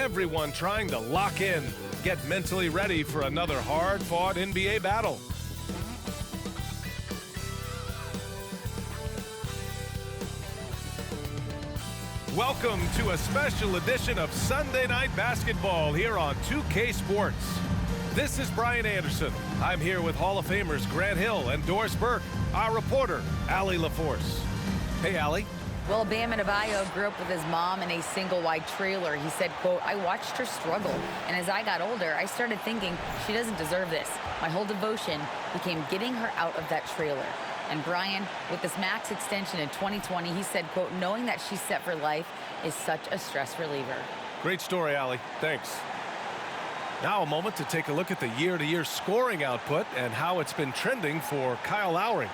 everyone trying to lock in, get mentally ready for another hard-fought NBA battle. Welcome to a special edition of Sunday Night Basketball here on 2K Sports. This is Brian Anderson. I'm here with Hall of Famers Grant Hill and Doris Burke, our reporter, Allie LaForce. Hey, Allie. Well, Bam Adebayo grew up with his mom in a single-wide trailer. He said, quote, "I watched her struggle, and as I got older, I started thinking she doesn't deserve this. My whole devotion became getting her out of that trailer." And Brian, with this max extension in 2020, he said, quote, "Knowing that she's set for life is such a stress reliever." Great story, Allie. Thanks. Now a moment to take a look at the year-to-year scoring output and how it's been trending for Kyle Lowry.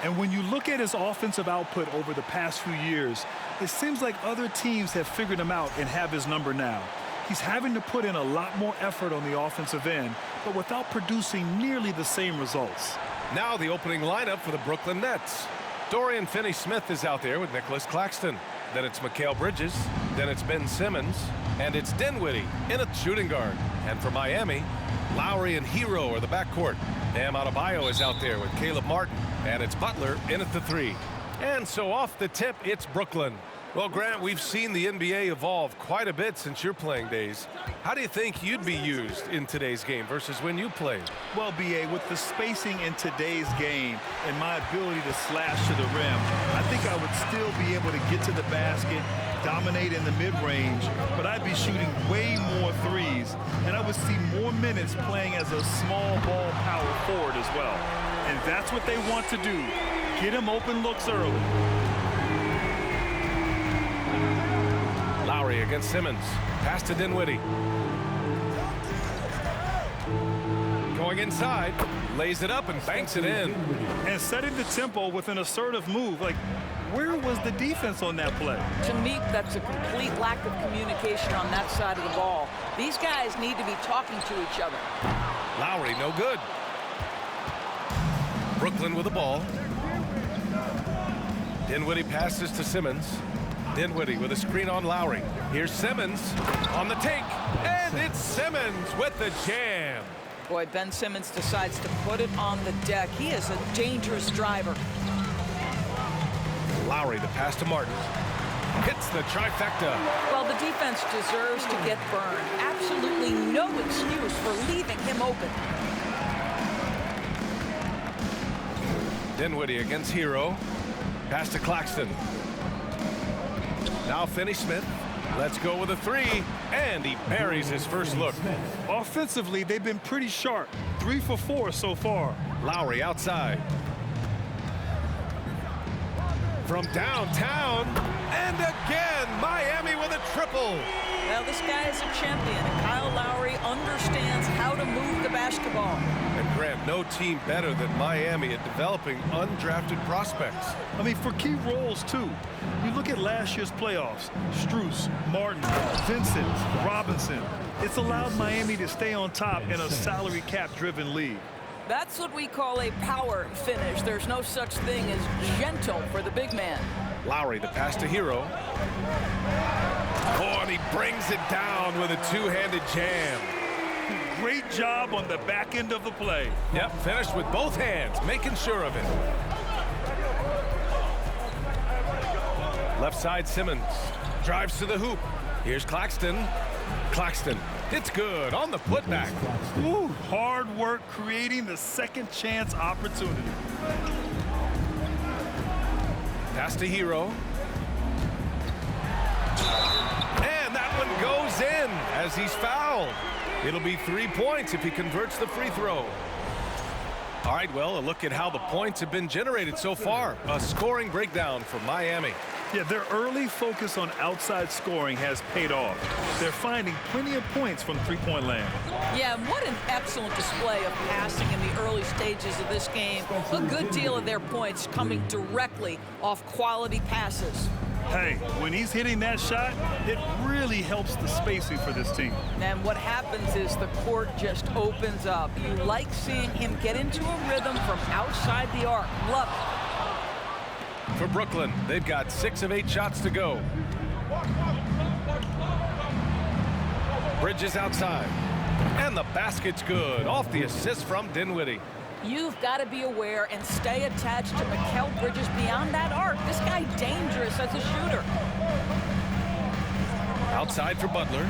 And when you look at his offensive output over the past few years, it seems like other teams have figured him out and have his number now. He's having to put in a lot more effort on the offensive end, but without producing nearly the same results. Now the opening lineup for the Brooklyn Nets. Dorian Finney-Smith is out there with Nicholas Claxton. Then it's Mikal Bridges. Then it's Ben Simmons. And it's Dinwiddie in a shooting guard. And for Miami, Lowry and Hero are the backcourt. Bam Adebayo is out there with Caleb Martin. And it's Butler in at the three. And so off the tip, it's Brooklyn. Well, Grant, we've seen the NBA evolve quite a bit since your playing days. How do you think you'd be used in today's game versus when you played? Well, B.A., with the spacing in today's game and my ability to slash to the rim, I think I would still be able to get to the basket, dominate in the mid-range, but I'd be shooting way more threes, and I would see more minutes playing as a small ball power forward as well. And that's what they want to do. Get him open looks early. Lowry against Simmons. Pass to Dinwiddie. Going inside, lays it up and banks it in. And setting the tempo with an assertive move. Like, where was the defense on that play? To me, that's a complete lack of communication on that side of the ball. These guys need to be talking to each other. Lowry, no good. Brooklyn with the ball. Dinwiddie passes to Simmons. Dinwiddie with a screen on Lowry. Here's Simmons on the take. And it's Simmons with the jam. Boy, Ben Simmons decides to put it on the deck. He is a dangerous driver. Lowry, the pass to Martin. Hits the trifecta. Well, the defense deserves to get burned. Absolutely no excuse for leaving him open. Dinwiddie against Hero. Pass to Claxton. Now Finney-Smith. Let's go with a three. And he buries his first look. Offensively, they've been pretty sharp. 3 for 4 so far. Lowry outside. From downtown. And again, Miami with a triple. Well, this guy is a champion, and Kyle Lowry understands how to move the basketball. And Grant, no team better than Miami at developing undrafted prospects. I mean, for key roles, too. You look at last year's playoffs. Strus, Martin, Vincent, Robinson. It's allowed Miami to stay on top in a salary cap-driven league. That's what we call a power finish. There's no such thing as gentle for the big man. Lowry, the pass to Hero. Oh, and he brings it down with a two-handed jam. Great job on the back end of the play. Yep, finished with both hands, making sure of it. Left side, Simmons. Drives to the hoop. Here's Claxton. Claxton. It's good on the putback. Ooh, hard work creating the second chance opportunity. Pass to Hero. And that one goes in as he's fouled. It'll be 3 points if he converts the free throw. All right, well, a look at how the points have been generated so far. A scoring breakdown for Miami. Yeah, their early focus on outside scoring has paid off. They're finding plenty of points from three-point land. Yeah, and what an excellent display of passing in the early stages of this game. A good deal of their points coming directly off quality passes. Hey, when he's hitting that shot, it really helps the spacing for this team. And what happens is the court just opens up. You like seeing him get into a rhythm from outside the arc. Love it. For Brooklyn, they've got 6 of 8 shots to go. Bridges outside. And the basket's good. Off the assist from Dinwiddie. You've got to be aware and stay attached to Mikal Bridges beyond that arc. This guy dangerous as a shooter. Outside for Butler.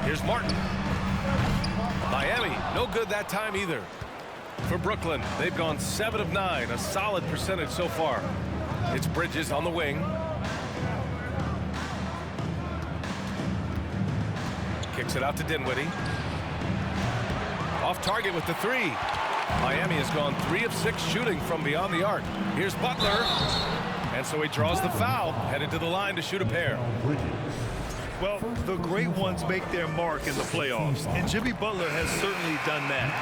Here's Martin. Miami, no good that time either. For Brooklyn, they've gone 7 of 9, a solid percentage so far. It's Bridges on the wing. Kicks it out to Dinwiddie. Off target with the 3. Miami has gone 3 of 6 shooting from beyond the arc. Here's Butler. And so he draws the foul, headed to the line to shoot a pair. Well, the great ones make their mark in the playoffs, and Jimmy Butler has certainly done that.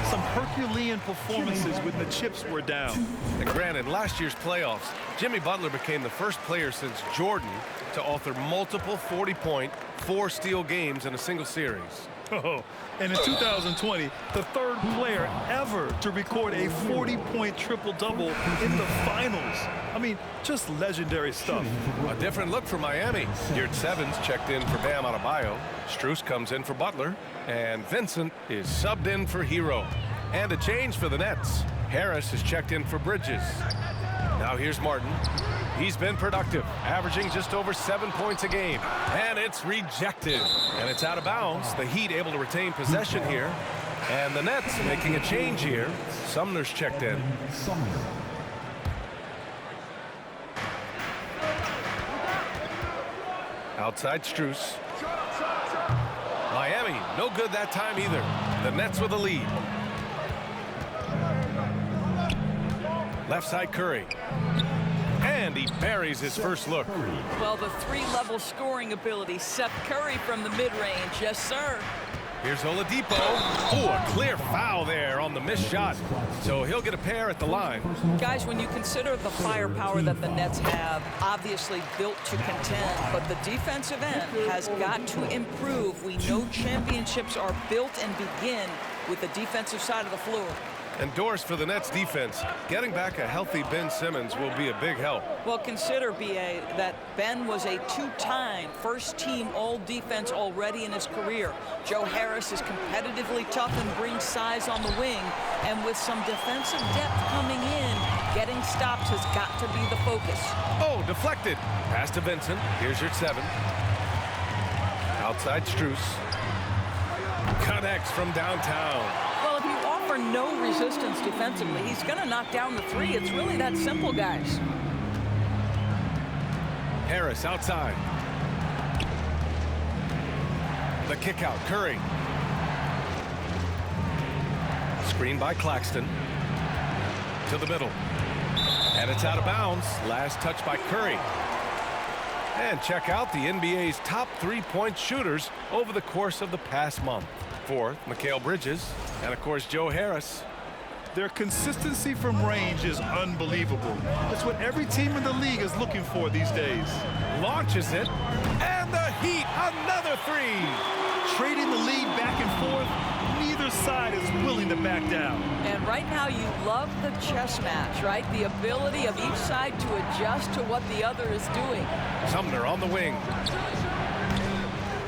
Some Herculean performances when the chips were down. And granted, last year's playoffs, Jimmy Butler became the first player since Jordan to author multiple 40-point, 4-steal games in a single series. Oh, and in 2020, the third player ever to record a 40-point triple-double in the finals. I mean, just legendary stuff. A different look for Miami. Yurt Sevens checked in for Bam Adebayo. Strus comes in for Butler. And Vincent is subbed in for Hero. And a change for the Nets. Harris is checked in for Bridges. Now here's Martin. He's been productive, averaging just over 7 points a game. And it's rejected. And it's out of bounds. The Heat able to retain possession here. And the Nets making a change here. Sumner's checked in. Outside Strus. Miami, no good that time either. The Nets with a lead. Left side Curry. And he buries his first look. Well, the 3-level scoring ability. Seth Curry from the mid-range. Yes, sir. Here's Oladipo. Oh, a clear foul there on the missed shot. So he'll get a pair at the line. Guys, when you consider the firepower that the Nets have, obviously built to contend, but the defensive end has got to improve. We know championships are built and begin with the defensive side of the floor. And doors for the Nets defense. Getting back a healthy Ben Simmons will be a big help. Well, consider, B.A., that Ben was a 2-time first-team all-defense already in his career. Joe Harris is competitively tough and brings size on the wing. And with some defensive depth coming in, getting stops has got to be the focus. Oh, deflected. Pass to Vincent. Here's your 7. Outside Strus. Connects from downtown. Well, if you offer no resistance defensively, he's going to knock down the 3. It's really that simple, guys. Harris outside. The kick out, Curry. Screen by Claxton. To the middle. And it's out of bounds. Last touch by Curry. And check out the NBA's top 3-point shooters over the course of the past month. 4th, Mikal Bridges, and of course Joe Harris. Their consistency from range is unbelievable. That's what every team in the league is looking for these days. Launches it, and the Heat, another 3. Trading the lead back and forth, neither side is willing to back down. And right now you love the chess match, right? The ability of each side to adjust to what the other is doing. Sumner on the wing.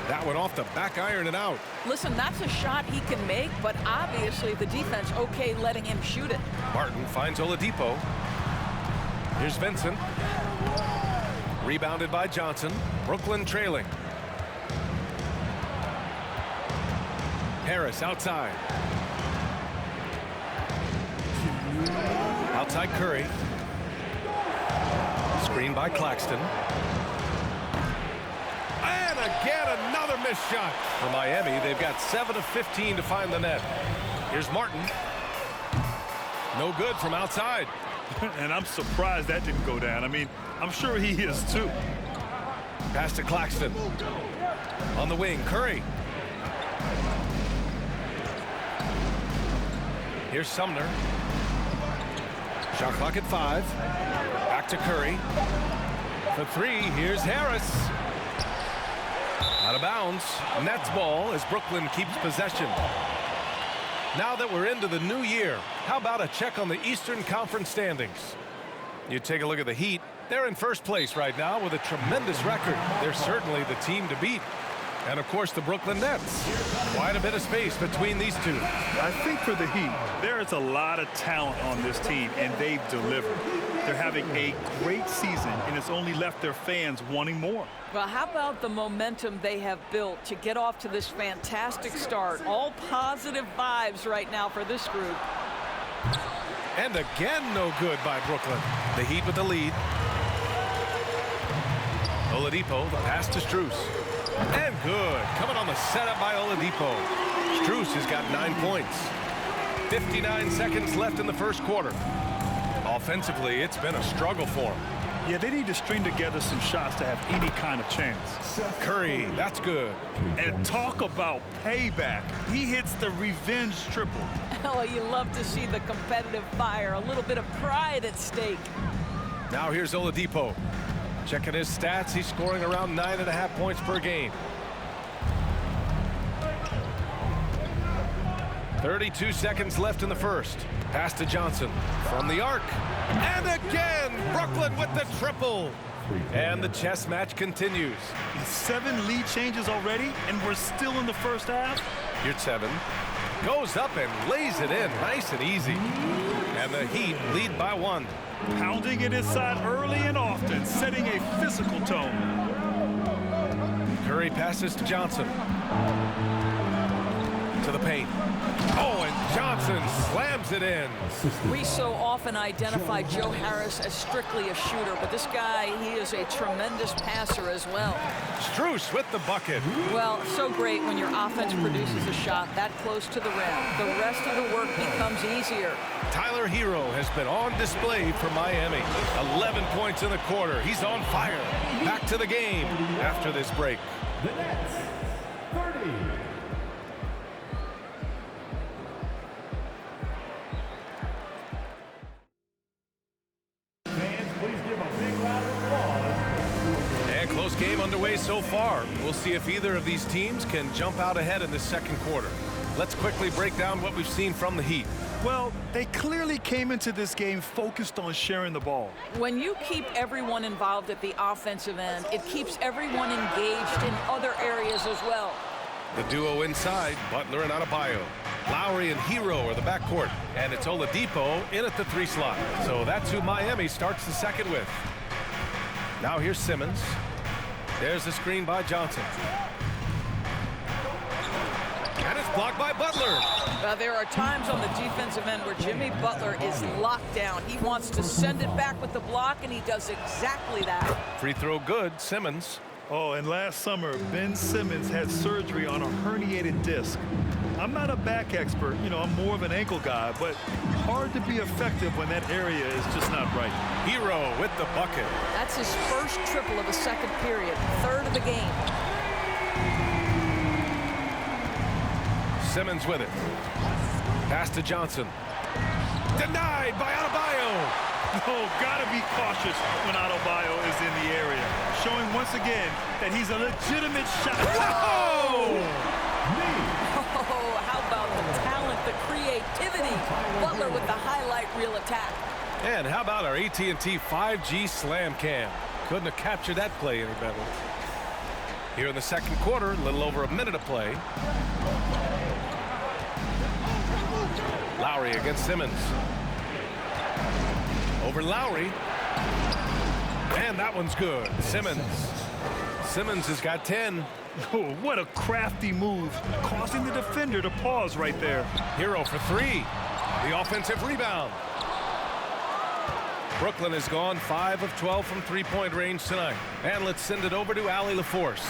That one off the back iron and out. Listen, that's a shot he can make, but obviously the defense okay letting him shoot it. Martin finds Oladipo. Here's Vincent. Rebounded by Johnson. Brooklyn trailing. Harris outside. Outside Curry. Screen by Claxton. And again, another missed shot. For Miami, they've got 7 of 15 to find the net. Here's Martin. No good from outside. And I'm surprised that didn't go down. I mean, I'm sure he is too. Pass to Claxton. On the wing, Curry. Here's Sumner. Shot clock at 5. Back to Curry. For 3, here's Harris. Out of bounds. Nets ball as Brooklyn keeps possession. Now that we're into the new year, how about a check on the Eastern Conference standings? You take a look at the Heat. They're in first place right now with a tremendous record. They're certainly the team to beat. And, of course, the Brooklyn Nets. Quite a bit of space between these two. I think for the Heat, there is a lot of talent on this team, and they've delivered. They're having a great season, and it's only left their fans wanting more. Well, how about the momentum they have built to get off to this fantastic start? All positive vibes right now for this group. And again, no good by Brooklyn. The Heat with the lead. Oladipo, the pass to Strus. And good. Coming on the setup by Oladipo. Strus has got 9 points. 59 seconds left in the first quarter. Offensively, it's been a struggle for him. Yeah, they need to string together some shots to have any kind of chance. Curry, that's good. And talk about payback. He hits the revenge triple. Oh, you love to see the competitive fire. A little bit of pride at stake. Now here's Oladipo. Checking his stats, he's scoring around 9.5 points per game. 32 seconds left in the first. Pass to Johnson from the arc. And again, Brooklyn with the triple. And the chess match continues. 7 lead changes already, and we're still in the first half. Here's 7. Goes up and lays it in nice and easy. And the Heat lead by 1. Pounding it inside early and often, setting a physical tone. Curry passes to Johnson. To the paint. Oh, and Johnson slams it in. We so often identify Joe Harris as strictly a shooter, but this guy, he is a tremendous passer as well. Strus with the bucket. Well, so great when your offense produces a shot that close to the rim. The rest of the work becomes easier. Tyler Hero has been on display for Miami. 11 points in the quarter. He's on fire. Back to the game after this break. The Nets, 30. Fans, please give a big round of applause. And close game underway so far. We'll see if either of these teams can jump out ahead in the second quarter. Let's quickly break down what we've seen from the Heat. Well, they clearly came into this game focused on sharing the ball. When you keep everyone involved at the offensive end, it keeps everyone engaged in other areas as well. The duo inside, Butler and Adebayo. Lowry and Hero are the backcourt, and it's Oladipo in at the 3 slot. So that's who Miami starts the second with. Now here's Simmons. There's the screen by Johnson. And it's blocked by Butler. There are times on the defensive end where Jimmy Butler is locked down. He wants to send it back with the block, and he does exactly that. Free throw good, Simmons. Oh, and last summer, Ben Simmons had surgery on a herniated disc. I'm not a back expert, you know, I'm more of an ankle guy, but hard to be effective when that area is just not right. Hero with the bucket. That's his first triple of the second period, third of the game. Simmons with it. Pass to Johnson. Denied by Adebayo. Oh, gotta be cautious when Adebayo is in the area, showing once again that he's a legitimate shot. Whoa! Oh, how about the talent, the creativity? Butler with the highlight reel attack. And how about our AT&T 5G slam cam? Couldn't have captured that play any better. Here in the second quarter, a little over a minute of play. Lowry against Simmons. Over Lowry. And that one's good. Simmons has got 10. Oh, what a crafty move, causing the defender to pause right there. Hero for 3. The offensive rebound. Brooklyn has gone 5 of 12 from three-point range tonight. And let's send it over to Allie LaForce.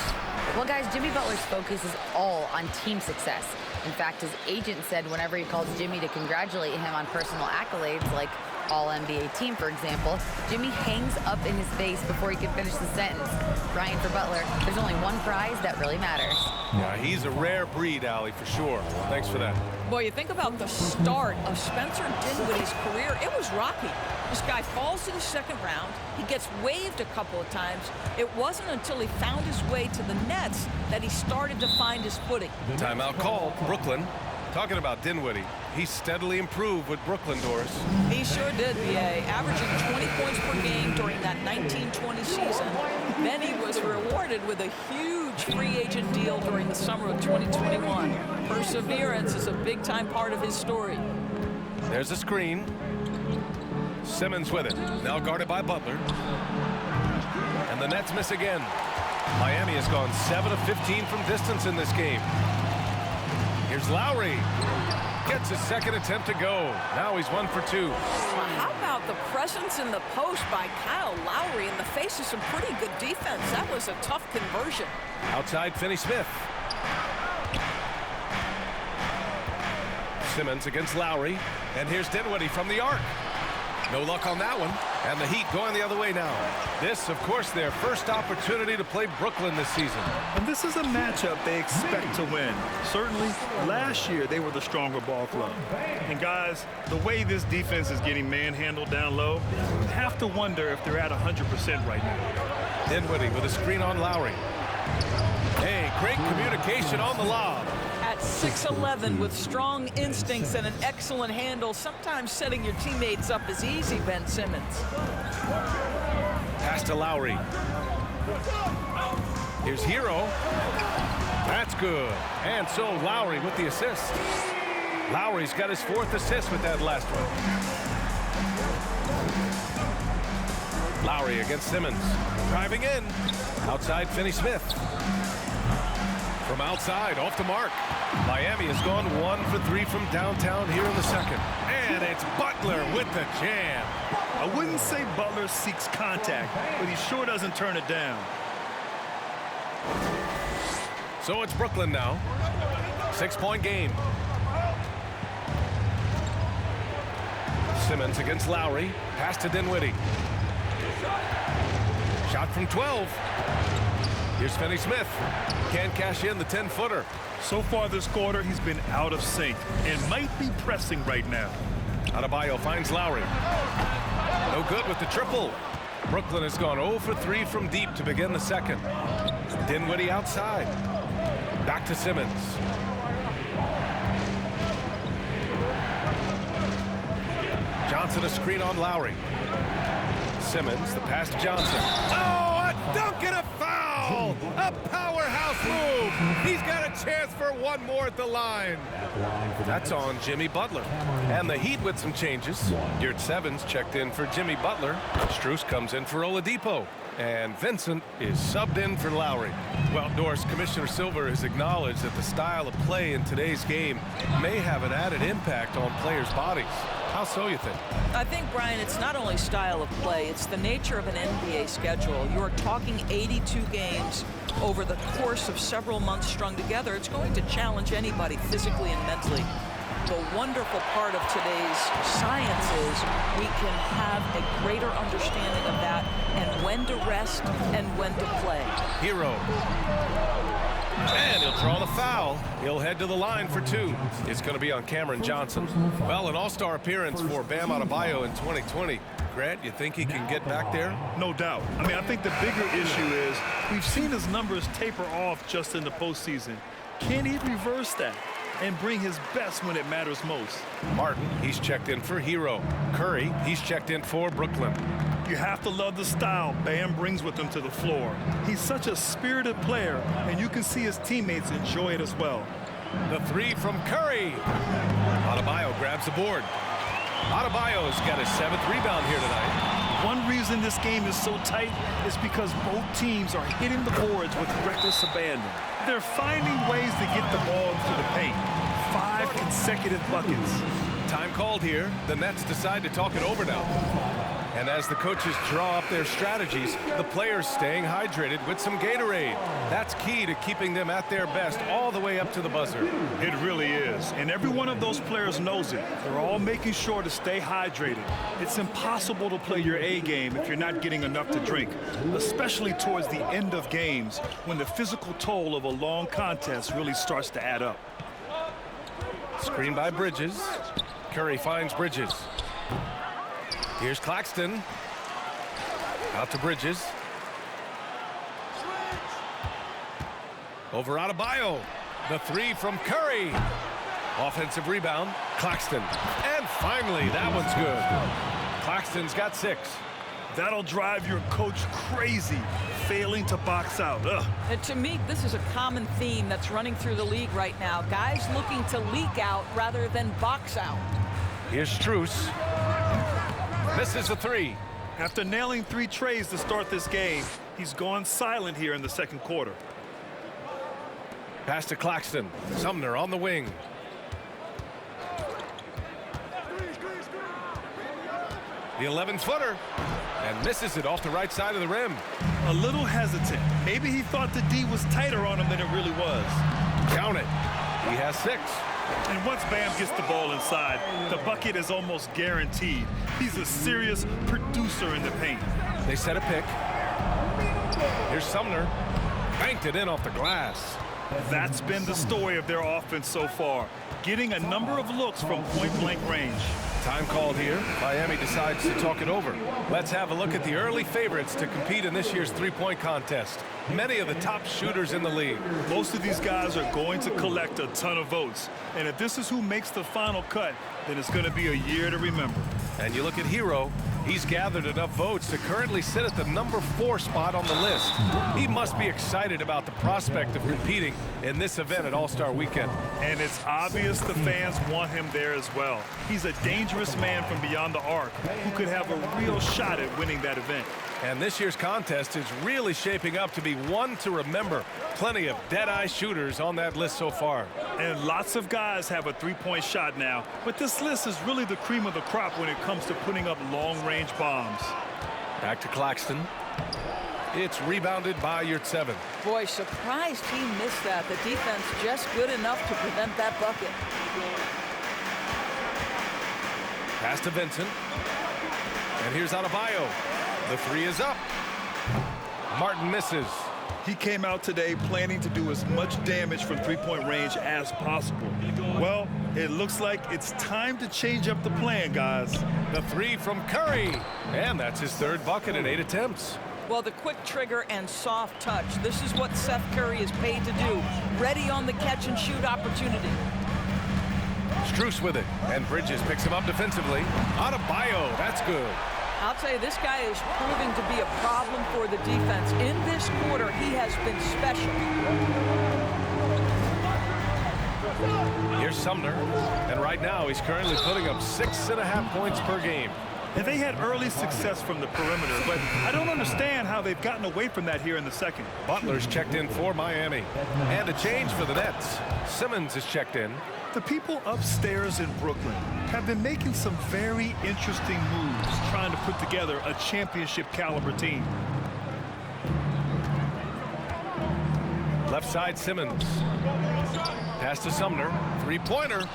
Well, guys, Jimmy Butler's focus is all on team success. In fact, his agent said whenever he calls Jimmy to congratulate him on personal accolades, like All-NBA team, for example, Jimmy hangs up in his face before he can finish the sentence. Ryan, for Butler, there's only one prize that really matters. Yeah, he's a rare breed, Allie, for sure. Thanks for that. Boy, you think about the start of Spencer Dinwiddie's career, it was rocky. This guy falls to the second round. He gets waived a couple of times. It wasn't until he found his way to the Nets that he started to find his footing. Timeout called. Brooklyn Talking about Dinwiddie, he steadily improved with Brooklyn, Doris. He sure did, B.A., averaging 20 points per game during that 1920 season. Then he was rewarded with a huge free agent deal during the summer of 2021. Perseverance is a big-time part of his story. There's a screen. Simmons with it. Now guarded by Butler. And the Nets miss again. Miami has gone 7 of 15 from distance in this game. Here's Lowry. Gets his second attempt to go. Now he's 1 for 2. Well, how about the presence in the post by Kyle Lowry in the face of some pretty good defense? That was a tough conversion. Outside Finney-Smith. Simmons against Lowry. And here's Dinwiddie from the arc. No luck on that one. And the Heat going the other way now. This, of course, their first opportunity to play Brooklyn this season. And this is a matchup they expect to win. Certainly, last year they were the stronger ball club. And guys, the way this defense is getting manhandled down low, you have to wonder if they're at 100% right now. Dinwiddie with a screen on Lowry. Hey, great communication on the lob. At 6'11", with strong instincts and an excellent handle, sometimes setting your teammates up is easy, Ben Simmons. Pass to Lowry. Here's Hero. That's good. And so Lowry with the assist. Lowry's got his 4th assist with that last one. Lowry against Simmons. Driving in. Outside Finney-Smith. From outside, off the mark. Miami has gone 1 for 3 from downtown here in the second. And it's Butler with the jam. I wouldn't say Butler seeks contact, but he sure doesn't turn it down. So it's Brooklyn now. 6-point game. Simmons against Lowry. Pass to Dinwiddie. Shot from 12. Here's Finney-Smith. Can't cash in the 10-footer. So far this quarter, he's been out of sync and might be pressing right now. Adebayo finds Lowry. No good with the triple. Brooklyn has gone 0 for 3 from deep to begin the second. Dinwiddie outside. Back to Simmons. Johnson a screen on Lowry. Simmons, the pass to Johnson. Oh, a dunk and a foul! A powerhouse move! He's got a chance for one more at the line. That's on Jimmy Butler. And the Heat with some changes. Yurt Evans checked in for Jimmy Butler. Strus comes in for Oladipo. And Vincent is subbed in for Lowry. Well, Doris, Commissioner Silver has acknowledged that the style of play in today's game may have an added impact on players' bodies. How so, you think? I think, Brian, it's not only style of play, it's the nature of an NBA schedule. You're talking 82 games over the course of several months strung together. It's going to challenge anybody physically and mentally. The wonderful part of today's science is we can have a greater understanding of that and when to rest and when to play. Hero. And he'll draw the foul. He'll head to the line for 2. It's going to be on Cameron Johnson. Well, an all-star appearance for Bam Adebayo in 2020. Grant, you think he can get back there? No doubt. I mean, I think the bigger issue is we've seen his numbers taper off just in the postseason. Can he reverse that and bring his best when it matters most? Martin, he's checked in for Hero. Curry, he's checked in for Brooklyn. You have to love the style Bam brings with him to the floor. He's such a spirited player, and you can see his teammates enjoy it as well. The 3 from Curry. Adebayo grabs the board. Adebayo's got his 7th rebound here tonight. One reason this game is so tight is because both teams are hitting the boards with reckless abandon. They're finding ways to get the ball into the paint. 5 consecutive buckets. Time called here. The Nets decide to talk it over now. And as the coaches draw up their strategies, the players staying hydrated with some Gatorade. That's key to keeping them at their best all the way up to the buzzer. It really is. And every one of those players knows it. They're all making sure to stay hydrated. It's impossible to play your A game if you're not getting enough to drink, especially towards the end of games when the physical toll of a long contest really starts to add up. Screen by Bridges. Curry finds Bridges. Here's Claxton. Out to Bridges. Over Adebayo. The 3 from Curry. Offensive rebound, Claxton. And finally, that one's good. Claxton's got 6. That'll drive your coach crazy, failing to box out. Ugh. And to me, this is a common theme that's running through the league right now. Guys looking to leak out rather than box out. Here's Strus. Misses a 3. After nailing 3 trays to start this game, he's gone silent here in the second quarter. Pass to Claxton. Sumner on the wing. The 11-footer. And misses it off the right side of the rim. A little hesitant. Maybe he thought the D was tighter on him than it really was. Count it. He has 6. And once Bam gets the ball inside, the bucket is almost guaranteed. He's a serious producer in the paint. They set a pick. Here's Sumner. Banked it in off the glass. That's been the story of their offense so far, getting a number of looks from point-blank range. Time called here. Miami decides to talk it over. Let's have a look at the early favorites to compete in this year's three-point contest. Many of the top shooters in the league. Most of these guys are going to collect a ton of votes. And if this is who makes the final cut, then it's going to be a year to remember. And you look at Hero. He's gathered enough votes to currently sit at the number 4 spot on the list. He must be excited about the prospect of competing in this event at All-Star Weekend. And it's obvious the fans want him there as well. He's a dangerous man from beyond the arc who could have a real shot at winning that event. And this year's contest is really shaping up to be one to remember. Plenty of dead-eye shooters on that list so far. And lots of guys have a three-point shot now, but this list is really the cream of the crop when it comes to putting up long-range bombs. Back to Claxton. It's rebounded by Yurtseven. Boy, surprised he missed that. The defense just good enough to prevent that bucket. Pass to Vincent. And here's Adebayo. The 3 is up. Martin misses. He came out today planning to do as much damage from three-point range as possible. Well, it looks like it's time to change up the plan, guys. The 3 from Curry. And that's his 3rd bucket in 8 attempts. Well, the quick trigger and soft touch. This is what Seth Curry is paid to do. Ready on the catch and shoot opportunity. Strus with it. And Bridges picks him up defensively. Adebayo. That's good. I'll tell you, this guy is proving to be a problem for the defense. In this quarter, he has been special. Here's Sumner. And right now, he's currently putting up 6.5 points per game. And they had early success from the perimeter, but I don't understand how they've gotten away from that here in the second. Butler's checked in for Miami. And a change for the Nets. Simmons is checked in. The people upstairs in Brooklyn have been making some very interesting moves trying to put together a championship caliber team. Left side Simmons. Pass to Sumner. 3-pointer.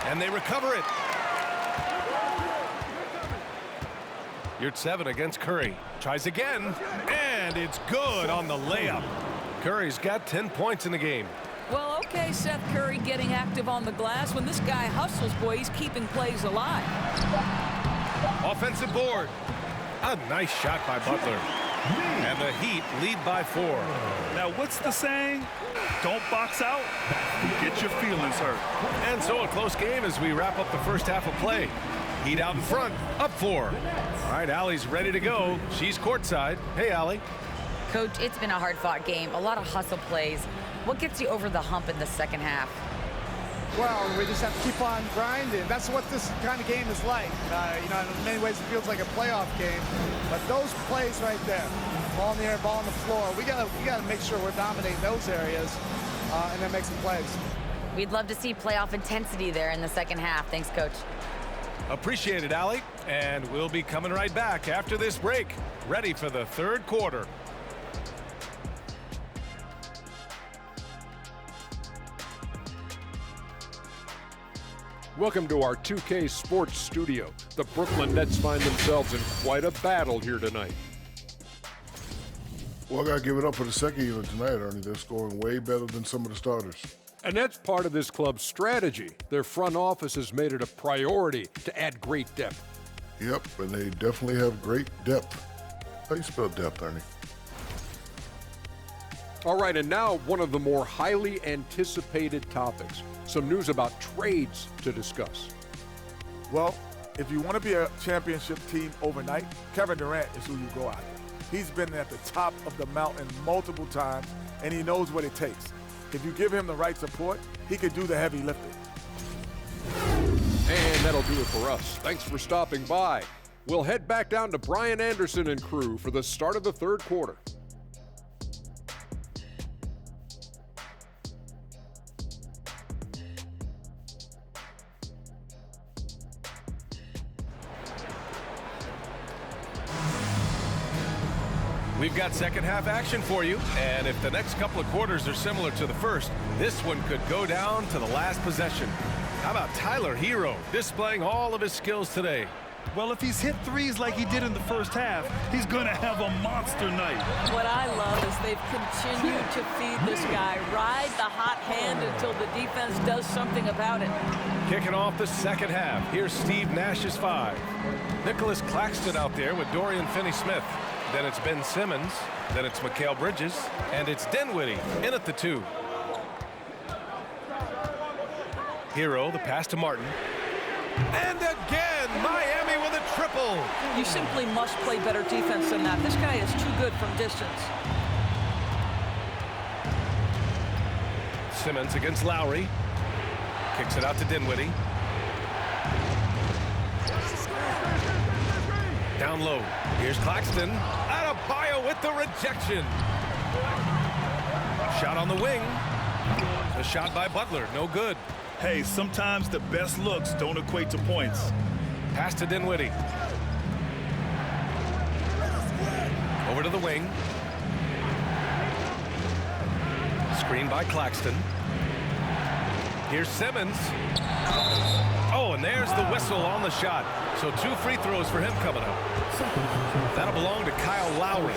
And they recover it. Yurtseven against Curry. Tries again. And it's good on the layup. Curry's got 10 points in the game. Well, okay, Seth Curry getting active on the glass. When this guy hustles, boy, he's keeping plays alive. Offensive board. A nice shot by Butler. And the Heat lead by 4. Now, what's the saying? Don't box out, get your feelings hurt. And so a close game as we wrap up the first half of play. Heat out in front, up 4. All right, Allie's ready to go. She's courtside. Hey, Allie. Coach, it's been a hard-fought game, a lot of hustle plays. What gets you over the hump in the second half? Well, we just have to keep on grinding. That's what this kind of game is like. In many ways, it feels like a playoff game. But those plays right there, ball in the air, ball on the floor, we gotta make sure we're dominating those areas and then make some plays. We'd love to see playoff intensity there in the second half. Thanks, Coach. Appreciate it, Allie. And we'll be coming right back after this break, ready for the third quarter. Welcome to our 2K Sports Studio. The Brooklyn Nets find themselves in quite a battle here tonight. Well, I got to give it up for the second unit tonight, Ernie. They're scoring way better than some of the starters. And that's part of this club's strategy. Their front office has made it a priority to add great depth. Yep, and they definitely have great depth. How do you spell depth, Ernie? All right, and now one of the more highly anticipated topics. Some news about trades to discuss. Well, if you want to be a championship team overnight, Kevin Durant is who you go after. He's been at the top of the mountain multiple times, and he knows what it takes. If you give him the right support, he can do the heavy lifting. And that'll do it for us. Thanks for stopping by. We'll head back down to Brian Anderson and crew for the start of the third quarter. We've got second half action for you, and if the next couple of quarters are similar to the first, this one could go down to the last possession. How about Tyler Hero displaying all of his skills today? Well, if he's hit threes like he did in the first half, he's going to have a monster night. What I love is they've continued to feed this guy. Ride the hot hand until the defense does something about it. Kicking off the second half, here's Steve Nash's 5. Nicholas Claxton out there with Dorian Finney-Smith. Then it's Ben Simmons. Then it's Mikal Bridges. And it's Dinwiddie in at the 2. Hero, the pass to Martin. And again, Miami with a triple. You simply must play better defense than that. This guy is too good from distance. Simmons against Lowry. Kicks it out to Dinwiddie. Down low. Here's Claxton. Adebayo with the rejection. Shot on the wing. The shot by Butler. No good. Hey, sometimes the best looks don't equate to points. Pass to Dinwiddie. Over to the wing. Screen by Claxton. Here's Simmons. Oh, and there's the whistle on the shot. So 2 free throws for him coming up. That'll belong to Kyle Lowry.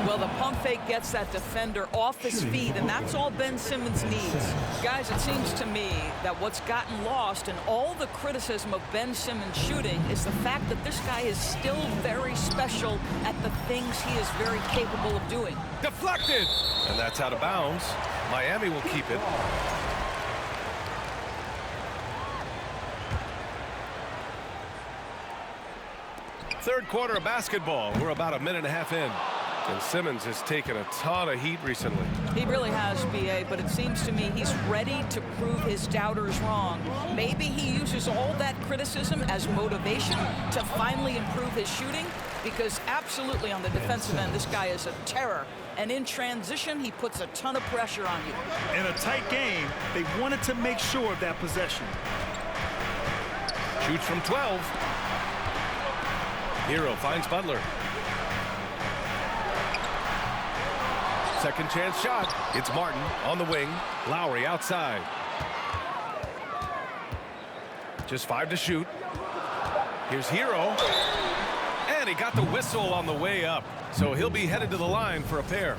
Well, the pump fake gets that defender off his feet, and that's all Ben Simmons needs. Guys, it seems to me that what's gotten lost in all the criticism of Ben Simmons shooting is the fact that this guy is still very special at the things he is very capable of doing. Deflected! And that's out of bounds. Miami will keep it. Third quarter of basketball. We're about a minute and a half in. And Simmons has taken a ton of heat recently. He really has, B.A., but it seems to me he's ready to prove his doubters wrong. Maybe he uses all that criticism as motivation to finally improve his shooting, because absolutely on the defensive end, this guy is a terror. And in transition, he puts a ton of pressure on you. In a tight game, they wanted to make sure of that possession. Shoots from 12. Hero finds Butler. Second chance shot. It's Martin on the wing. Lowry outside. Just 5 to shoot. Here's Hero. And he got the whistle on the way up. So he'll be headed to the line for a pair.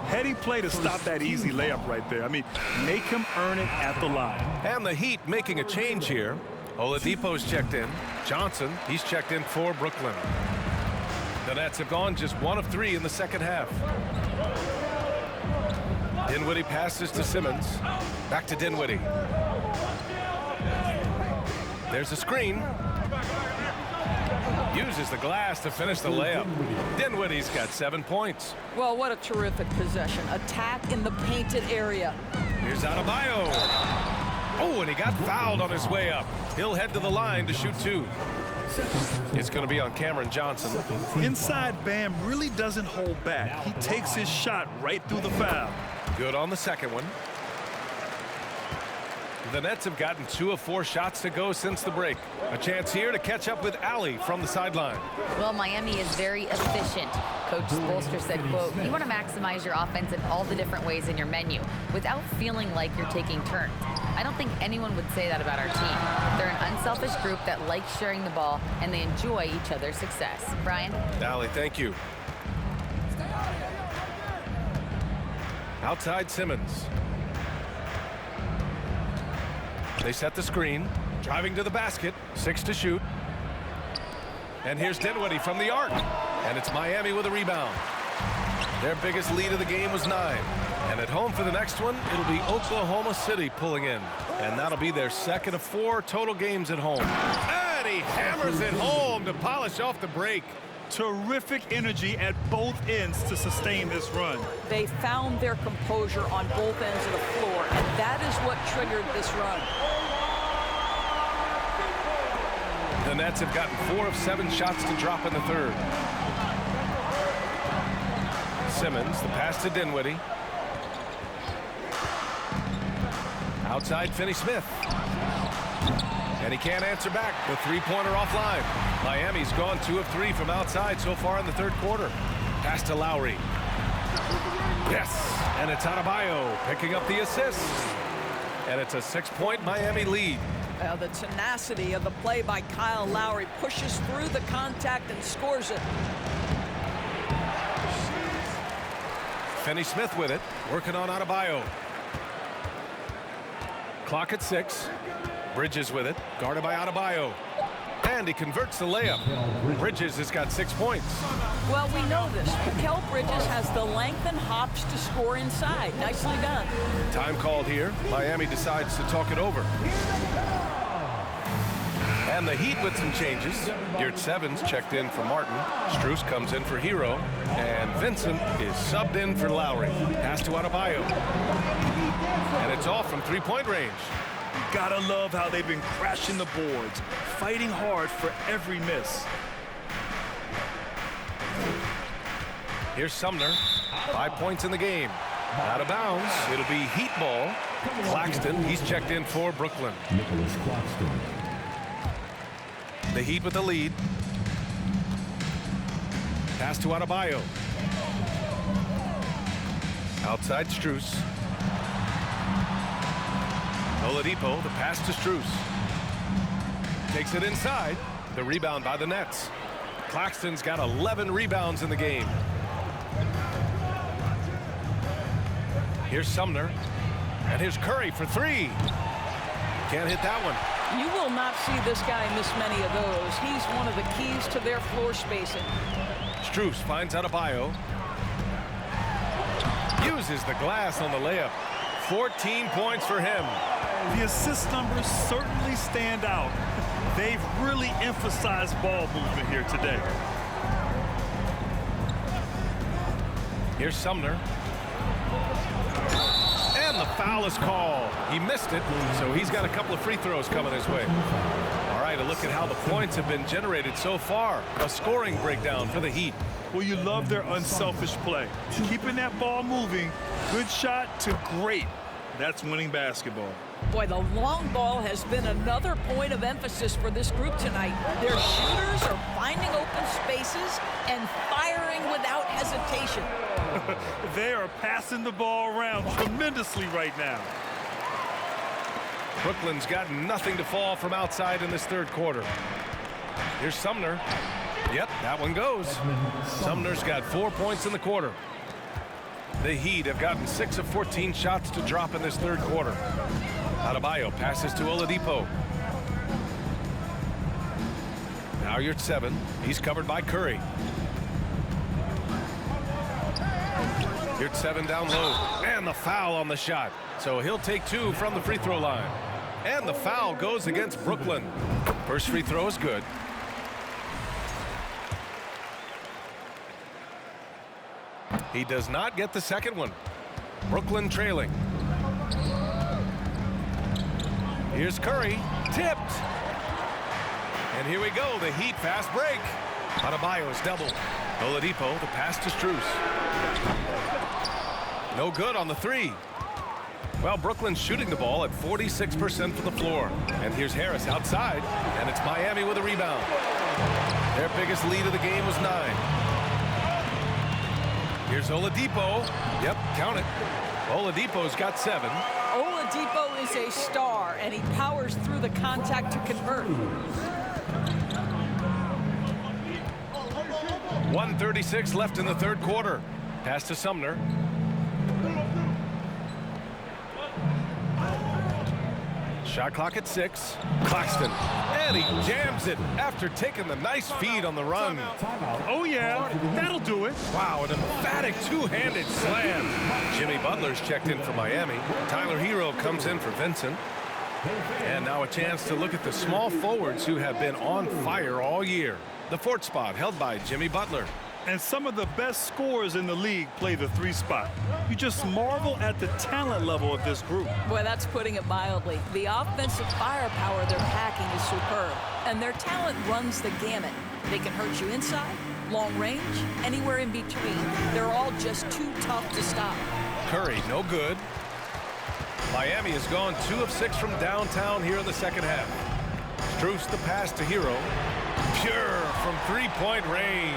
Heady play to stop that easy layup right there. I mean, make him earn it at the line. And the Heat making a change here. Oladipo's checked in. Johnson, he's checked in for Brooklyn. The Nets have gone just 1 of 3 in the second half. Dinwiddie passes to Simmons. Back to Dinwiddie. There's a screen. Uses the glass to finish the layup. Dinwiddie's got 7 points. Well, what a terrific possession. Attack in the painted area. Here's Adebayo. Oh, and he got fouled on his way up. He'll head to the line to shoot 2. It's going to be on Cameron Johnson. Inside Bam really doesn't hold back. He takes his shot right through the foul. Good on the second one. The Nets have gotten 2 of 4 shots to go since the break. A chance here to catch up with Allie from the sideline. Well, Miami is very efficient. Coach Spoelstra said, quote, you want to maximize your offense in all the different ways in your menu without feeling like you're taking turns. I don't think anyone would say that about our team. They're an unselfish group that likes sharing the ball, and they enjoy each other's success. Brian? Allie, thank you. Outside Simmons. They set the screen, driving to the basket, 6 to shoot. And here's Dinwiddie from the arc. And it's Miami with a rebound. Their biggest lead of the game was 9. And at home for the next one, it'll be Oklahoma City pulling in. And that'll be their second of 4 total games at home. And he hammers it home to polish off the break. Terrific energy at both ends to sustain this run. They found their composure on both ends of the floor, and that is what triggered this run. The Nets have gotten 4 of 7 shots to drop in the third. Simmons, the pass to Dinwiddie. Outside Finney-Smith. And he can't answer back. The three-pointer offline. Miami's gone 2 of 3 from outside so far in the third quarter. Pass to Lowry. Yes, and it's Adebayo picking up the assist. And it's a 6-point Miami lead. The tenacity of the play by Kyle Lowry pushes through the contact and scores it. Finney-Smith with it, working on Adebayo. Clock at 6. Bridges with it, guarded by Adebayo. And he converts the layup. Bridges has got 6 points. Well, we know this. Mikal Bridges has the length and hops to score inside. Nicely done. Time called here. Miami decides to talk it over. And the Heat with some changes. Gm41 checked in for Martin. Strus comes in for Hero. And Vincent is subbed in for Lowry. Pass to Adebayo. And it's off from three-point range. Gotta love how they've been crashing the boards, fighting hard for every miss. Here's Sumner. 5 points in the game. Out of bounds. It'll be Heat ball. Claxton, he's checked in for Brooklyn. The Heat with the lead. Pass to Adebayo. Outside Strus. Oladipo, the pass to Strus. Takes it inside. The rebound by the Nets. Claxton's got 11 rebounds in the game. Here's Sumner. And here's Curry for 3. Can't hit that one. You will not see this guy miss many of those. He's one of the keys to their floor spacing. Strus finds Adebayo. Uses the glass on the layup. 14 points for him. The assist numbers certainly stand out. They've really emphasized ball movement here today. Here's Sumner. And the foul is called. He missed it, so he's got a couple of free throws coming his way. All right, a look at how the points have been generated so far. A scoring breakdown for the Heat. Well, you love their unselfish play. Keeping that ball moving, good shot to great. That's winning basketball. Boy, the long ball has been another point of emphasis for this group tonight. Their shooters are finding open spaces and firing without hesitation. They are passing the ball around tremendously right now. Brooklyn's got nothing to fall from outside in this third quarter. Here's Sumner. Yep, that one goes. Sumner's got 4 points in the quarter. The Heat have gotten 6 of 14 shots to drop in this third quarter. Adebayo passes to Oladipo. Now you're at 7. He's covered by Curry. You're at 7 down low. And the foul on the shot. So he'll take 2 from the free throw line. And the foul goes against Brooklyn. First free throw is good. He does not get the second one. Brooklyn trailing. Here's Curry. Tipped. And here we go. The Heat fast break. Adebayo is doubled. Oladipo, the pass to Strus. No good on the 3. Well, Brooklyn's shooting the ball at 46% from the floor. And here's Harris outside. And it's Miami with a rebound. Their biggest lead of the game was 9. Here's Oladipo. Yep, count it. Oladipo's got 7. Oladipo is a star, and he powers through the contact to convert. 1:36 left in the third quarter. Pass to Sumner. Shot clock at 6. Claxton. And he jams it after taking the nice feed on the run. Oh, yeah, that'll do it. Wow, an emphatic two-handed slam. Jimmy Butler's checked in for Miami. Tyler Hero comes in for Vincent. And now a chance to look at the small forwards who have been on fire all year. The 4th spot held by Jimmy Butler. And some of the best scorers in the league play the 3 spot. You just marvel at the talent level of this group. Boy, that's putting it mildly. The offensive firepower they're packing is superb, and their talent runs the gamut. They can hurt you inside, long range, anywhere in between. They're all just too tough to stop. Curry, no good. Miami has gone 2 of 6 from downtown here in the second half. Strus the pass to Hero. Pure from 3-point range.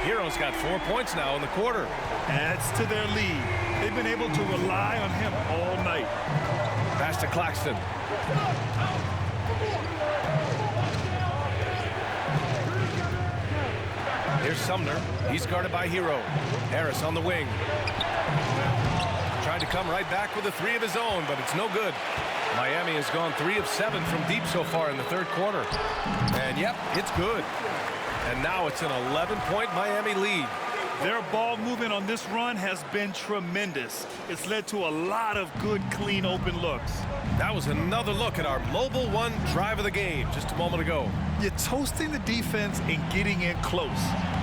Hero's got 4 points now in the quarter. Adds to their lead. They've been able to rely on him all night. Pass to Claxton. Here's Sumner. He's guarded by Hero. Harris on the wing. Tried to come right back with a 3 of his own, but it's no good. Miami has gone 3 of 7 from deep so far in the third quarter. And yep, it's good. And now it's an 11-point Miami lead. Their ball movement on this run has been tremendous. It's led to a lot of good, clean, open looks. That was another look at our Mobile One drive of the game just a moment ago. You're toasting the defense and getting in close.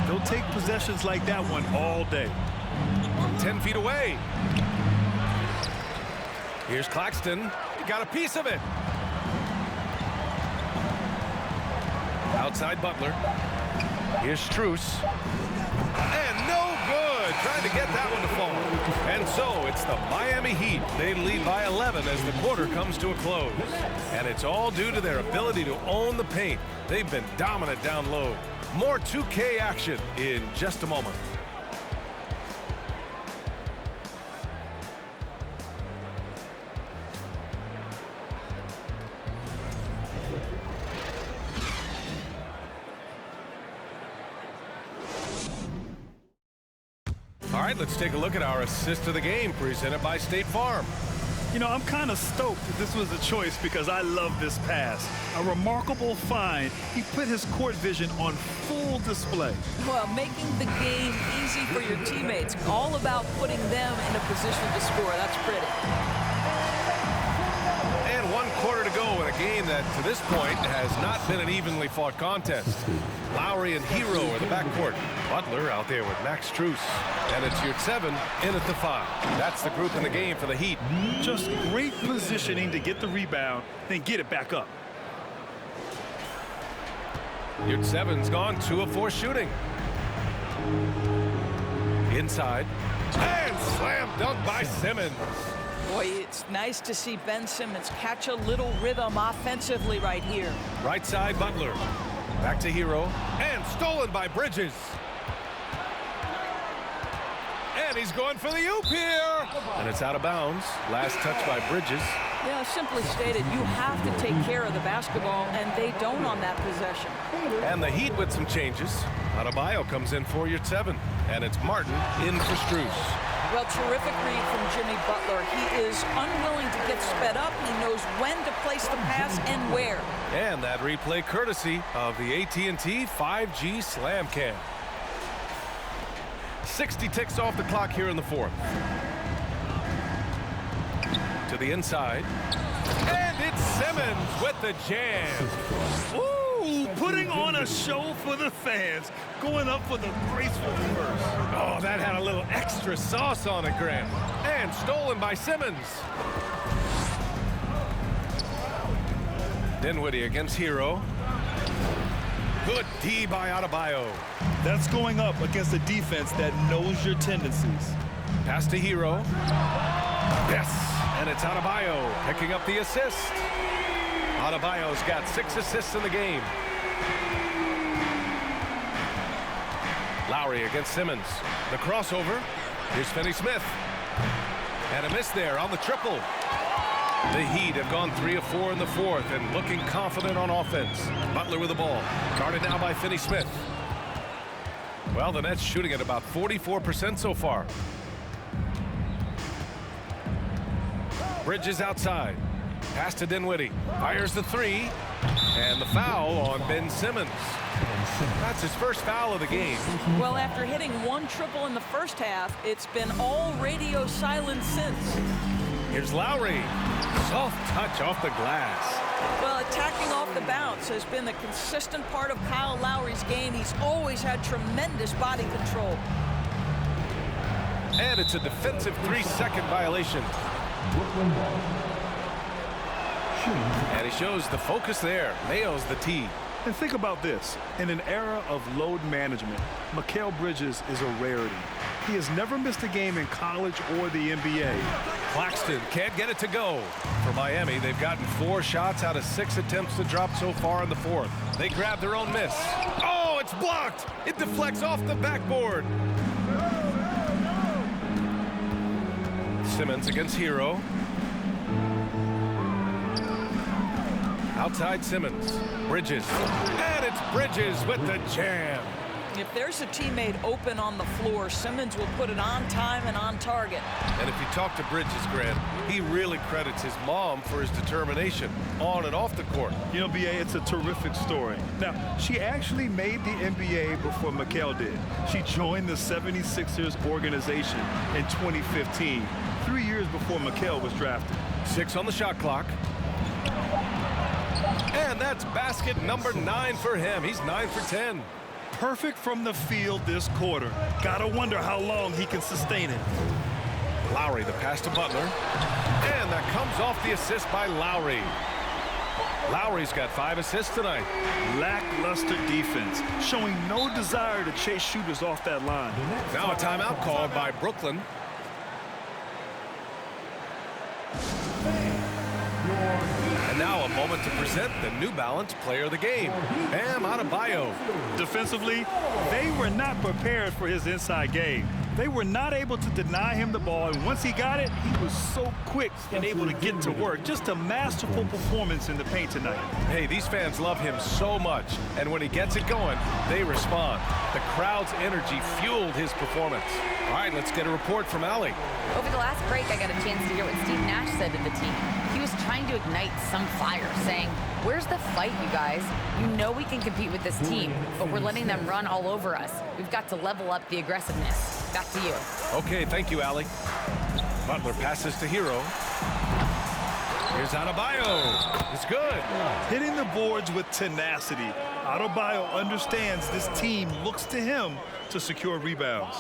They'll take possessions like that one all day. From 10 feet away. Here's Claxton. He got a piece of it. Outside Butler. Here's Strus. And no good. Trying to get that one to fall. And so it's the Miami Heat. They lead by 11 as the quarter comes to a close. And it's all due to their ability to own the paint. They've been dominant down low. More 2K action in just a moment. All right, let's take a look at our assist of the game presented by State Farm. You know, I'm kind of stoked that this was a choice because I love this pass. A remarkable find. He put his court vision on full display. Well, making the game easy for your teammates. All about putting them in a position to score. That's pretty. And 1 quarter to go in a game that, to this point, has not been an evenly fought contest. Lowry and Hero are the backcourt. Butler out there with Max Strus. And it's Yurtseven in at the 5. That's the group in the game for the Heat. Just great positioning to get the rebound, then get it back up. Yurtseven's gone 2 of 4 shooting. Inside. And slam dunk by Simmons. Boy, it's nice to see Ben Simmons catch a little rhythm offensively right here. Right side, Butler. Back to Hero. And stolen by Bridges. And he's going for the oop here. And it's out of bounds. Last touch by Bridges. Yeah, simply stated, you have to take care of the basketball, and they don't on that possession. And the Heat with some changes. Adebayo comes in for Yurtseven. And it's Martin in for Strus. Well, terrific read from Jimmy Butler. He is unwilling to get sped up. He knows when to place the pass and where. And that replay courtesy of the AT&T 5G Slam Cam. 60 ticks off the clock here in the 4th. To the inside. And it's Simmons with the jam. Ooh, putting on a show for the fans. Going up for the graceful reverse. Oh, that had a little extra sauce on it, Grant. And stolen by Simmons. Dinwiddie against Hero. Good D by Adebayo. That's going up against a defense that knows your tendencies. Pass to Hero. Yes, and it's Adebayo picking up the assist. Adebayo's got 6 assists in the game. Lowry against Simmons. The crossover. Here's Finney-Smith. And a miss there on the triple. The Heat have gone 3 of 4 in the 4th and looking confident on offense. Butler with the ball. Guarded now by Finney-Smith. Well, the Nets shooting at about 44% so far. Bridges outside. Pass to Dinwiddie. Fires the three. And the foul on Ben Simmons. That's his first foul of the game. Well, after hitting one triple in the first half, it's been all radio silence since. Here's Lowry. Soft touch off the glass. Well, attacking off the bounce has been the consistent part of Kyle Lowry's game. He's always had tremendous body control. And it's a defensive 3-second violation. And he shows the focus there. Nails the tee. And think about this. In an era of load management, Mikal Bridges is a rarity. He has never missed a game in college or the NBA. Claxton can't get it to go. For Miami, they've gotten 4 shots out of 6 attempts to drop so far in the fourth. They grab their own miss. Oh, it's blocked. It deflects off the backboard. Simmons against Hero. Outside Simmons. Bridges. And it's Bridges with the jam. If there's a teammate open on the floor, Simmons will put it on time and on target. And if you talk to Bridges, Grant, he really credits his mom for his determination on and off the court. You know, B.A., it's a terrific story. Now, she actually made the NBA before Mikal did. She joined the 76ers organization in 2015, 3 years before Mikal was drafted. 6 on the shot clock. And that's basket number 9 for him. He's 9 for 10. Perfect from the field this quarter. Gotta wonder how long he can sustain it. Lowry, the pass to Butler. And that comes off the assist by Lowry. Lowry's got 5 assists tonight. Lackluster defense, showing no desire to chase shooters off that line. Now a timeout called by Brooklyn. And now a moment to present the New Balance Player of the Game, Bam Adebayo. Defensively, they were not prepared for his inside game. They were not able to deny him the ball, and once he got it, he was so quick and able to get to work. Just a masterful performance in the paint tonight. Hey, these fans love him so much, and when he gets it going, they respond. The crowd's energy fueled his performance. All right, let's get a report from Allie. Over the last break, I got a chance to hear what Steve Nash said to the team. He was trying to ignite some fire, saying, "Where's the fight, you guys? You know we can compete with this team, but we're letting them run all over us. We've got to level up the aggressiveness." Back to you. Okay, thank you, Allie. Butler passes to Hero. Here's Adebayo. It's good. Hitting the boards with tenacity. Adebayo understands this team looks to him to secure rebounds.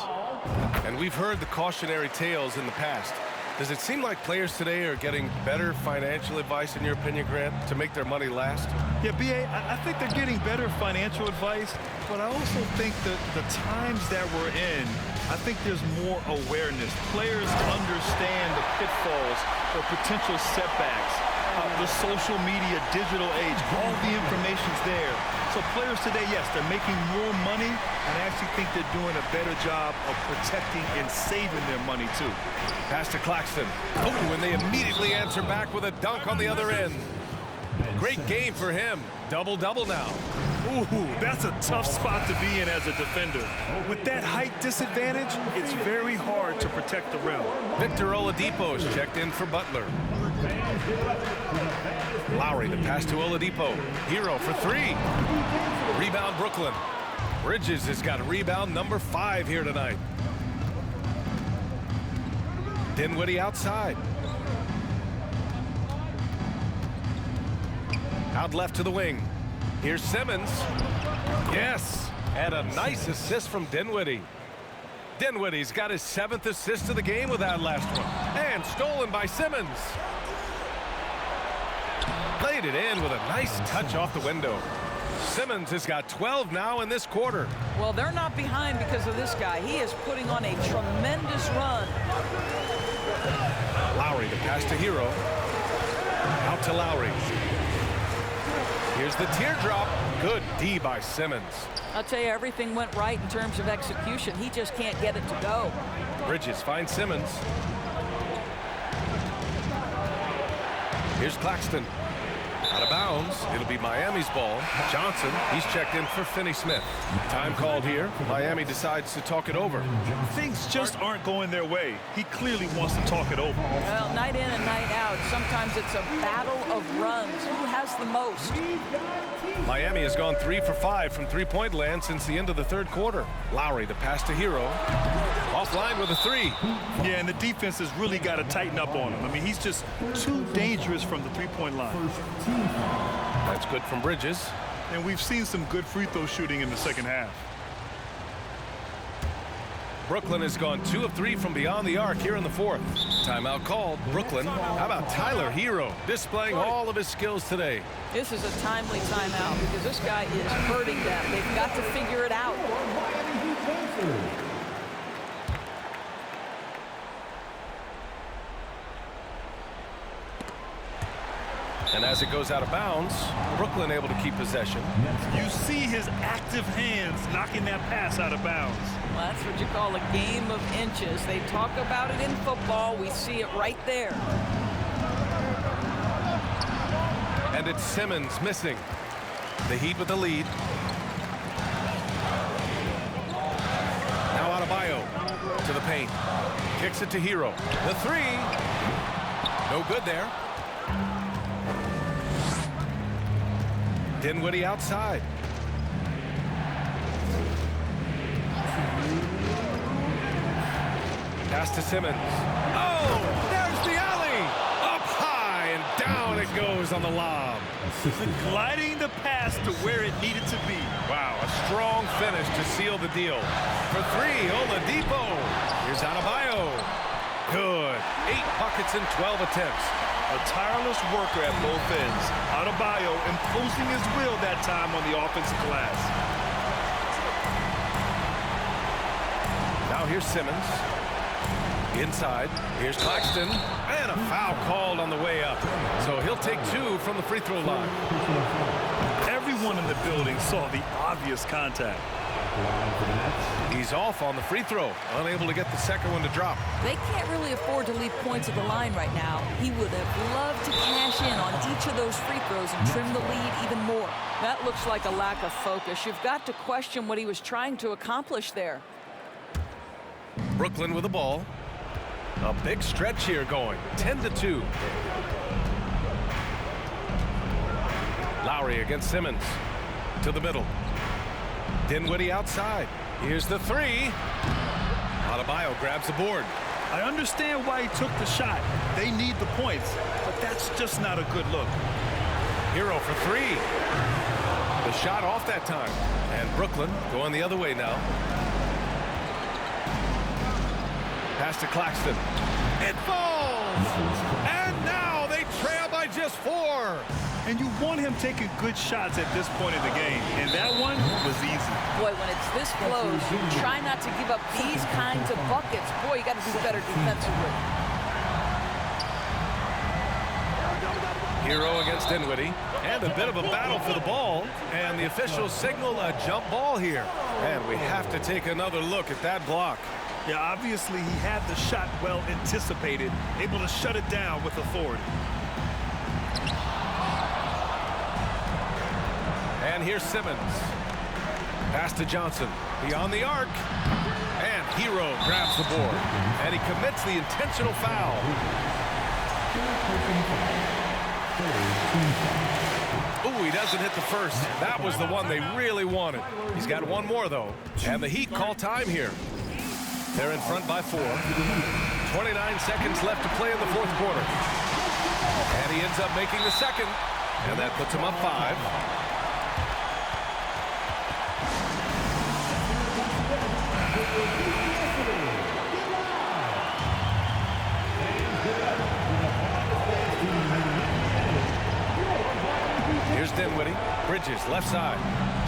And we've heard the cautionary tales in the past. Does it seem like players today are getting better financial advice, in your opinion, Grant, to make their money last? Yeah, B.A., I think they're getting better financial advice, but I also think that the times that we're in, I think there's more awareness. Players understand the pitfalls or potential setbacks. The social media, digital age, all the information's there. So players today, yes, they're making more money, and I actually think they're doing a better job of protecting and saving their money, too. Pass to Claxton. Oh, and they immediately answer back with a dunk on the other end. Great game for him. Double-double now. Ooh, that's a tough spot to be in as a defender. With that height disadvantage, it's very hard to protect the rim. Victor Oladipo's checked in for Butler. Lowry, the pass to Oladipo. Hero for 3. Rebound Brooklyn. Bridges has got rebound number 5 here tonight. Dinwiddie outside. Out left to the wing. Here's Simmons. Yes, and a nice assist from Dinwiddie. Dinwiddie's got his 7th assist of the game with that last one. And stolen by Simmons. Laid it in with a nice touch off the window. Simmons has got 12 now in this quarter. Well, they're not behind because of this guy. He is putting on a tremendous run. Lowry, the pass to Hero. Out to Lowry. Here's the teardrop. Good D by Simmons. I'll tell you, everything went right in terms of execution. He just can't get it to go. Bridges finds Simmons. Here's Claxton. of bounds. It'll be Miami's ball. Johnson, he's checked in for Finney Smith. Time called here. Miami decides to talk it over. Things just aren't going their way. He clearly wants to talk it over. Well, night in and night out, sometimes it's a battle of runs. Who has the most? Miami has gone 3 for 5 from three-point land since the end of the third quarter. Lowry, the pass to Hero. Offline with a 3. Yeah, and the defense has really got to tighten up on him. I mean, he's just too dangerous from the three-point line. That's good from Bridges. And we've seen some good free throw shooting in the second half. Brooklyn has gone 2 of 3 from beyond the arc here in the fourth. Timeout called. Brooklyn. How about Tyler Hero displaying all of his skills today? This is a timely timeout because this guy is hurting them. They've got to figure it out. And as it goes out of bounds, Brooklyn able to keep possession. You see his active hands knocking that pass out of bounds. Well, that's what you call a game of inches. They talk about it in football. We see it right there. And it's Simmons missing. The Heat with the lead. Now Adebayo to the paint. Kicks it to Hero. The 3. No good there. Dinwiddie outside. Pass to Simmons. Oh, there's the alley. Up high and down it goes on the lob. Gliding the pass to where it needed to be. Wow, a strong finish to seal the deal. For 3, Oladipo. Here's Adebayo. Good. 8 buckets in 12 attempts. A tireless worker at both ends. Adebayo imposing his will that time on the offensive glass. Now here's Simmons. Inside. Here's Claxton. And a foul called on the way up. So he'll take 2 from the free throw line. Everyone in the building saw the obvious contact. He's off on the free throw. Unable to get the second one to drop. They can't really afford to leave points at the line right now. He would have loved to cash in on each of those free throws and trim the lead even more. That looks like a lack of focus. You've got to question what he was trying to accomplish there. Brooklyn with the ball. A big stretch here going. 10-2. Lowry against Simmons. To the middle. Dinwiddie outside. Here's the 3. Adebayo grabs the board. I understand why he took the shot. They need the points, but that's just not a good look. Hero for 3. The shot off that time. And Brooklyn going the other way now. Pass to Claxton. It falls! And now they trail by just 4. And you want him taking good shots at this point in the game. And that one was easy. Boy, when it's this close, you try not to give up these kinds of buckets. Boy, you got to do better defensively. Hero against Dinwiddie. And a bit of a battle for the ball. And the officials signal a jump ball here. And we have to take another look at that block. Yeah, obviously he had the shot well anticipated, able to shut it down with authority. And here's Simmons. Pass to Johnson. Beyond the arc. And Hero grabs the board. And he commits the intentional foul. Ooh, he doesn't hit the first. That was the one they really wanted. He's got one more, though. And the Heat call time here. They're in front by 4. 29 seconds left to play in the fourth quarter. And he ends up making the second. And that puts him up 5. Here's Dinwiddie. Bridges, left side.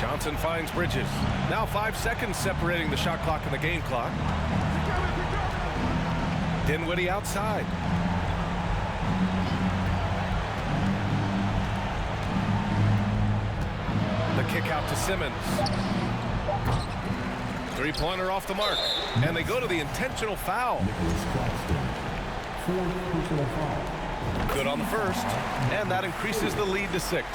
Johnson finds Bridges. Now 5 seconds separating the shot clock and the game clock. Dinwiddie outside. The kick out to Simmons. Three-pointer off the mark. And they go to the intentional foul. Good on the first, and that increases the lead to 6.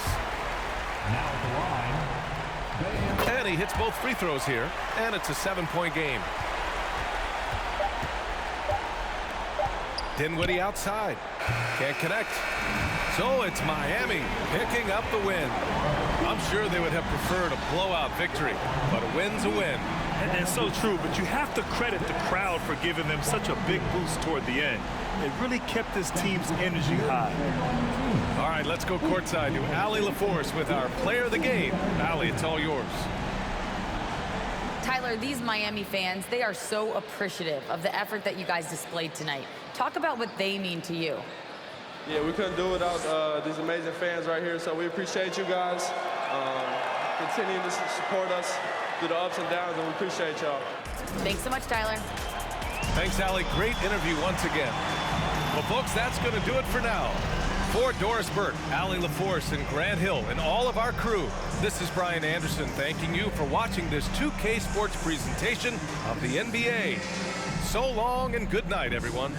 Now at the line, And he hits both free throws here, and it's a 7-point game. Dinwiddie outside. Can't connect. So it's Miami picking up the win. I'm sure they would have preferred a blowout victory, but a win's a win. And so true, but you have to credit the crowd for giving them such a big boost toward the end. It really kept this team's energy high. All right, let's go courtside to Allie LaForce with our player of the game. Allie, it's all yours. Tyler, these Miami fans, they are so appreciative of the effort that you guys displayed tonight. Talk about what they mean to you. Yeah, we couldn't do it without these amazing fans right here, so we appreciate you guys. Continue to support us through the ups and downs, and we appreciate y'all. Thanks so much, Tyler. Thanks, Allie. Great interview once again. Well, folks, that's going to do it for now. For Doris Burke, Allie LaForce, and Grant Hill, and all of our crew, this is Brian Anderson thanking you for watching this 2K Sports presentation of the NBA. So long and good night, everyone.